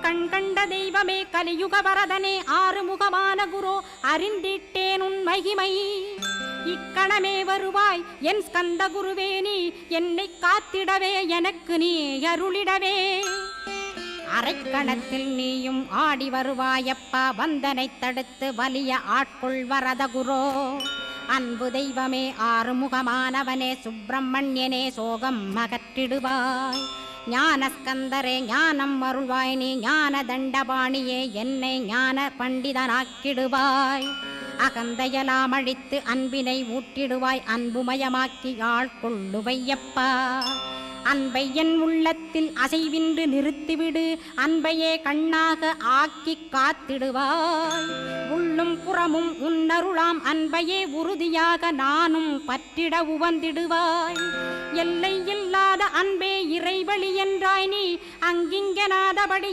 கண் கண்ட தெய்வமே கலியுக வரதனே ஆறுமுகமான குரு அறிந்திட்டேன் உன் மகிமை. இக்கணமே வருவாய் என் ஸ்கந்த குருவே, நீ என்னை காத்திடவே எனக்கு நீ அருளிடவே. அரைக்கணத்தில் நீயும் ஆடி வருவாயப்பா, வந்தனை தடுத்து வலிய ஆட்கொள் வரத குரோ. அன்பு தெய்வமே ஆறுமுகமானவனே சுப்பிரமணியனே சோகம் அகற்றிடுவாய். ஞானஸ்கந்தரே ஞானம் அருள்வாய், நீ ஞான தண்டபாணியே என்னை ஞான பண்டிதனாக்கிடுவாய். அகந்தையலாம் அழித்து அன்பினை ஊட்டிடுவாய், அன்புமயமாக்கி ஆட்கொள்ளுவையப்பா. அன்பை என் உள்ளத்தில் அசைவின்று நிறுத்திவிடு, அன்பையே கண்ணாக ஆக்கி காத்திடுவாய். உள்ளும் புறமும் உன்னருளாம் அன்பையே உறுதியாக நானும் பற்றிட உவந்திடுவாய். எல்லை இல்லாத அன்பே இறைவழி என்றாய் நீ, அங்கிங்கனாதபடி